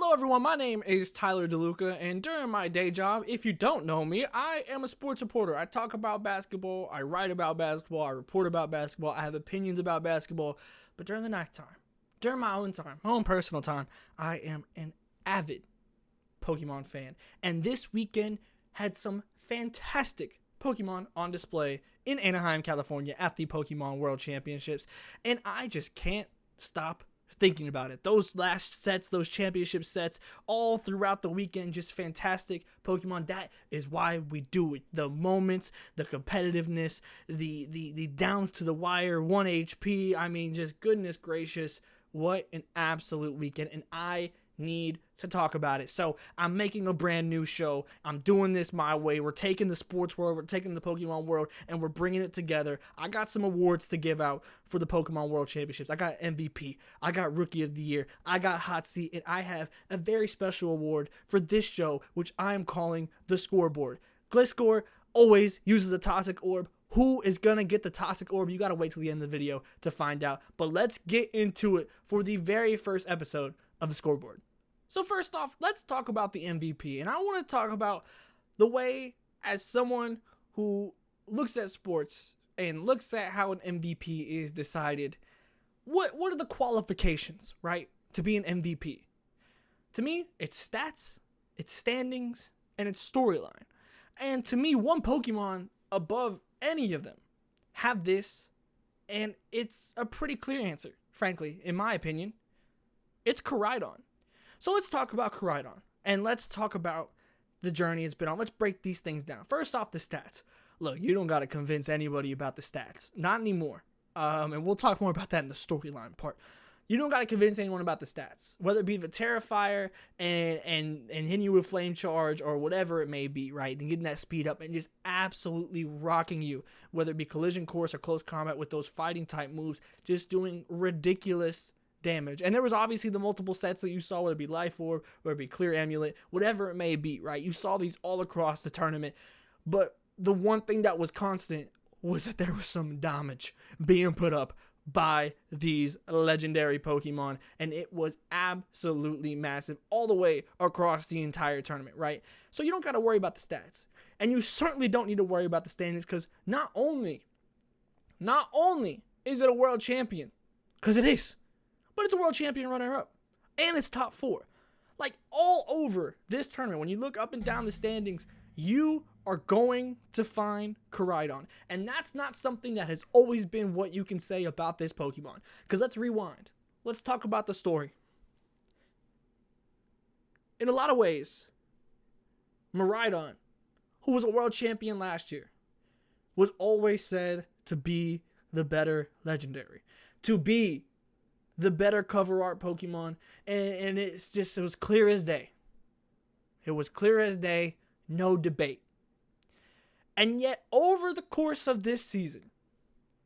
Hello everyone, my name is Tyler DeLuca, and during my day job, if you don't know me, I am a sports reporter. I talk about basketball, I write about basketball, I report about basketball, I have opinions about basketball, but during the nighttime, during my own time, my own personal time, I am an avid Pokemon fan, and this weekend had some fantastic Pokemon on display in Anaheim, California at the Pokemon World Championships, and I just can't stop thinking about it. Those last sets, those championship sets, all throughout the weekend, just fantastic Pokemon. That is why we do it. The moments, the competitiveness, the down to the wire, 1 HP. I mean, just goodness gracious, what an absolute weekend. And I need to talk about it. So I'm making a brand new show. I'm doing this my way. We're taking the sports world, we're taking the Pokemon world, and we're bringing it together. I got some awards to give out for the Pokemon World Championships. I got MVP, I got Rookie of the Year, I got Hot Seat, and I have a very special award for this show, which I am calling the Scoreboard. Gliscor always uses a Toxic Orb. Who is going to get the Toxic Orb? You got to wait till the end of the video to find out. But let's get into it for the very first episode of the Scoreboard. So first off, let's talk about the MVP. And I want to talk about the way, as someone who looks at sports and looks at how an MVP is decided, what are the qualifications, right, to be an MVP? To me, it's stats, it's standings, and it's storyline. And to me, one Pokemon above any of them have this, and it's a pretty clear answer, frankly, in my opinion. It's Koraidon. So let's talk about Koraidon, and let's talk about the journey it's been on. Let's break these things down. First off, the stats. Look, you don't got to convince anybody about the stats. Not anymore. And we'll talk more about that in the storyline part. You don't got to convince anyone about the stats, whether it be the Terrifier and hitting you with Flame Charge or whatever it may be, right? And getting that speed up and just absolutely rocking you, whether it be Collision Course or Close Combat with those fighting type moves, just doing ridiculous damage. And there was obviously the multiple sets that you saw, whether it be Life Orb, whether it be Clear Amulet, whatever it may be, right? You saw these all across the tournament. But the one thing that was constant was that there was some damage being put up by these legendary Pokemon, and it was absolutely massive all the way across the entire tournament, right? So you don't got to worry about the stats, and you certainly don't need to worry about the standings, because not only is it a world champion, because it is, but it's a world champion runner-up, and it's top 4. Like, all over this tournament, when you look up and down the standings, you are going to find Koraidon. And that's not something that has always been what you can say about this Pokemon. Because let's rewind. Let's talk about the story. In a lot of ways, Miraidon, who was a world champion last year, was always said to be the better legendary. To be the better cover art Pokemon. And it was clear as day. It was clear as day. No debate. And yet, over the course of this season,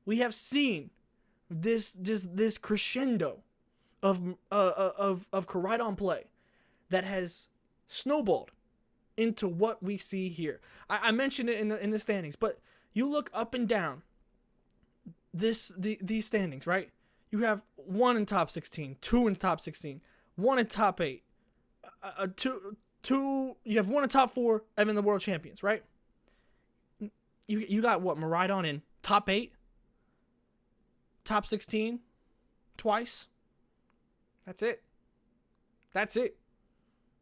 we have seen this crescendo of Koraidon play that has snowballed into what we see here. I mentioned it in the standings, but you look up and down these standings, right? You have 1 in top 16, 2 in top 16, 1 in top 8, two. You have 1 in top 4, and then the world champions, right? You got what, Miraidon in top 8, top 16, twice. That's it.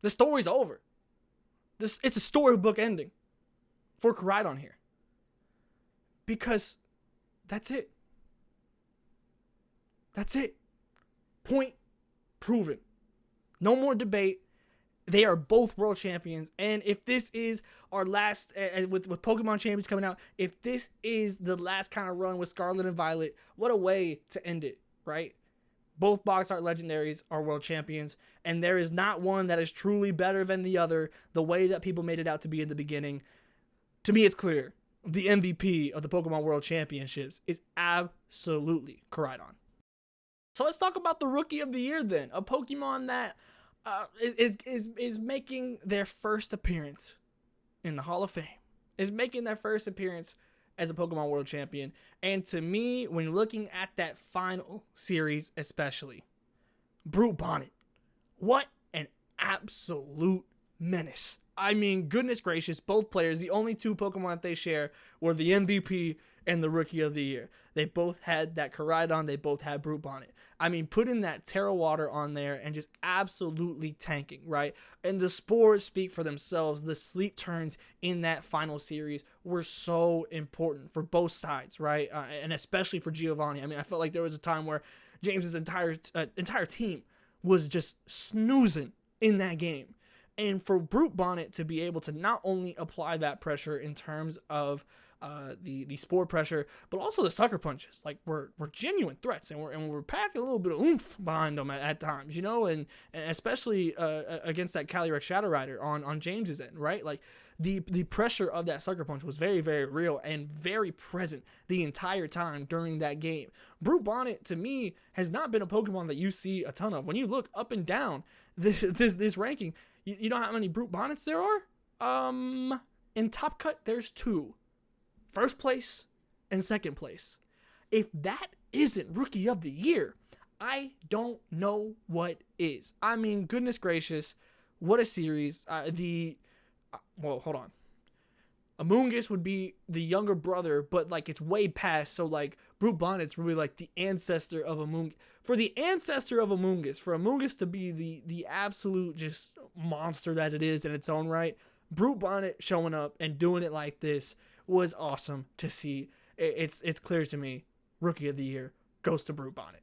The story's over. It's a storybook ending for Koraidon here, because that's it. Point proven. No more debate. They are both world champions. And if this is our last, with Pokemon Champions coming out, if this is the last kind of run with Scarlet and Violet, what a way to end it, right? Both box art legendaries are world champions, and there is not one that is truly better than the other the way that people made it out to be in the beginning. To me, it's clear. The MVP of the Pokemon World Championships is absolutely Koraidon. So let's talk about the Rookie of the Year then. A Pokemon that is making their first appearance in the Hall of Fame. Is making their first appearance as a Pokemon World Champion. And to me, when looking at that final series especially, Brute Bonnet, what an absolute menace. I mean, goodness gracious, both players, the only two Pokemon that they share were the MVP and the Rookie of the Year. They both had that Koraidon, they both had Brute Bonnet. I mean, putting that Terra Water on there and just absolutely tanking, right? And the spores speak for themselves. The sleep turns in that final series were so important for both sides, right? And especially for Giovanni. I mean, I felt like there was a time where James's entire team was just snoozing in that game. And for Brute Bonnet to be able to not only apply that pressure in terms of the spore pressure, but also the sucker punches, like we're genuine threats, and we're packing a little bit of oomph behind them at times, you know, and especially against that Calyrex Shadow Rider on James's end, right? Like the pressure of that sucker punch was very, very real and very present the entire time during that game. Brute Bonnet, to me, has not been a Pokemon that you see a ton of. When you look up and down this ranking, you know how many Brute Bonnets there are? In Top Cut, there's 2. First place and second place. If that isn't Rookie of the Year, I don't know what is. I mean, goodness gracious, what a series. Hold on. Amoonguss would be the younger brother, but like it's way past. So like Brute Bonnet's really like the ancestor of Amoonguss. For the ancestor of Amoonguss, for Amoonguss to be the absolute just monster that it is in its own right, Brute Bonnet showing up and doing it like this was awesome to see. It's clear to me, Rookie of the Year goes to Brute Bonnet.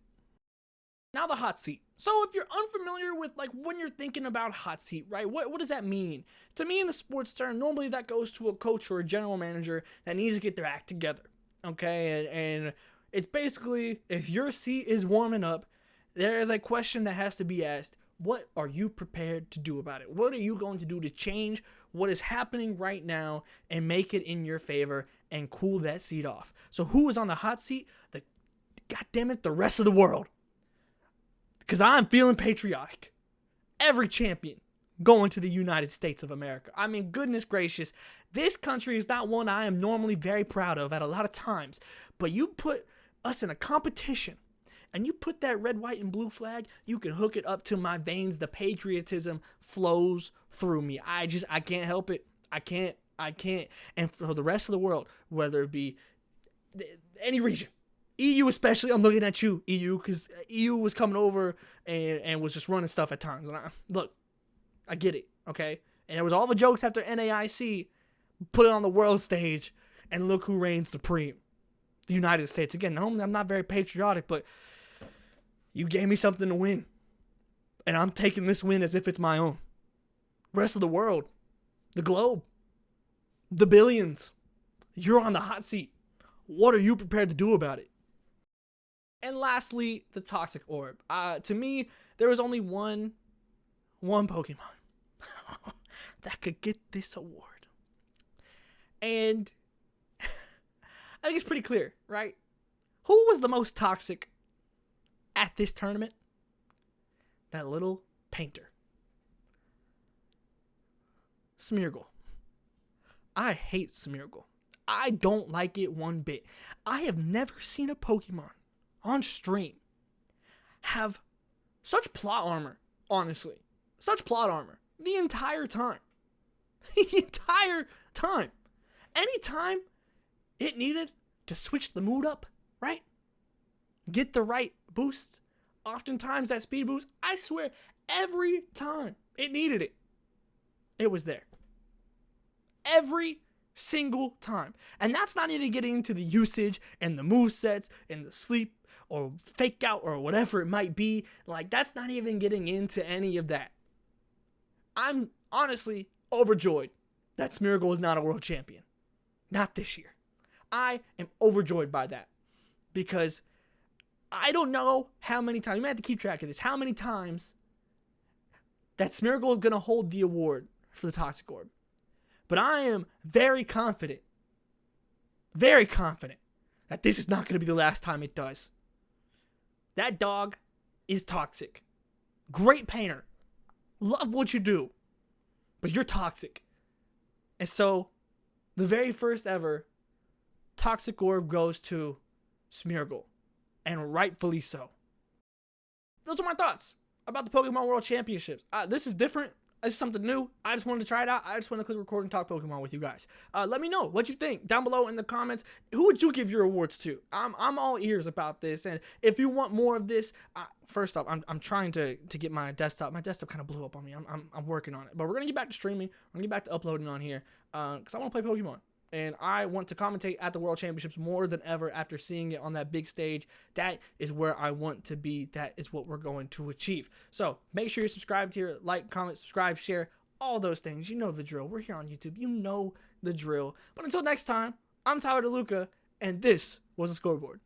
Now the hot seat. So if you're unfamiliar with like when you're thinking about hot seat, right? What does that mean? To me in the sports term, normally that goes to a coach or a general manager that needs to get their act together. Okay, and it's basically if your seat is warming up, there is a question that has to be asked. What are you prepared to do about it? What are you going to do to change what is happening right now and make it in your favor and cool that seat off? So who is on the hot seat? Goddammit, the rest of the world. Because I'm feeling patriotic. Every champion going to the United States of America. I mean, goodness gracious, this country is not one I am normally very proud of at a lot of times. But you put us in a competition and you put that red, white, and blue flag, you can hook it up to my veins. The patriotism flows through me. I can't help it. I can't. And for the rest of the world, whether it be any region, EU especially, I'm looking at you, EU, because EU was coming over and was just running stuff at times. And I get it, okay? And there was all the jokes after NAIC, put it on the world stage, and look who reigns supreme. The United States. Again, normally I'm not very patriotic, but you gave me something to win. And I'm taking this win as if it's my own. Rest of the world, the globe, the billions, you're on the hot seat. What are you prepared to do about it? And lastly, the Toxic Orb. To me, there was only one Pokemon that could get this award. And I think it's pretty clear, right? Who was the most toxic at this tournament? That little painter. Smeargle. I hate Smeargle. I don't like it one bit. I have never seen a Pokemon on stream have such plot armor, honestly. Such plot armor. The entire time. The entire time. Anytime it needed to switch the mood up, right? Get the right boost. Oftentimes that speed boost, I swear, every time it needed it, it was there. Every single time. And that's not even getting into the usage and the movesets and the sleep or fake out or whatever it might be. Like, that's not even getting into any of that. I'm honestly overjoyed that Smeargle is not a world champion. Not this year. I am overjoyed by that. Because I don't know how many times, you might have to keep track of this, how many times that Smeargle is going to hold the award for the Toxic Orb. But I am very confident that this is not going to be the last time it does. That dog is toxic. Great painter. Love what you do. But you're toxic. And so, the very first ever Toxic Orb goes to Smeargle. And rightfully so. Those are my thoughts about the Pokemon World Championships. This is different. This is something new. I just wanted to try it out. I just want to click record and talk Pokemon with you guys. Let me know what you think down below in the comments. Who would you give your awards to? I'm all ears about this. And if you want more of this, first off, I'm trying to get my desktop. My desktop kind of blew up on me. I'm working on it. But we're going to get back to streaming. We're going to get back to uploading on here because I want to play Pokemon. And I want to commentate at the World Championships more than ever after seeing it on that big stage. That is where I want to be. That is what we're going to achieve. So make sure you're subscribed here. Like, comment, subscribe, share, all those things. You know the drill. We're here on YouTube. You know the drill. But until next time, I'm Tyler DeLuca, and this was The Scoreboard.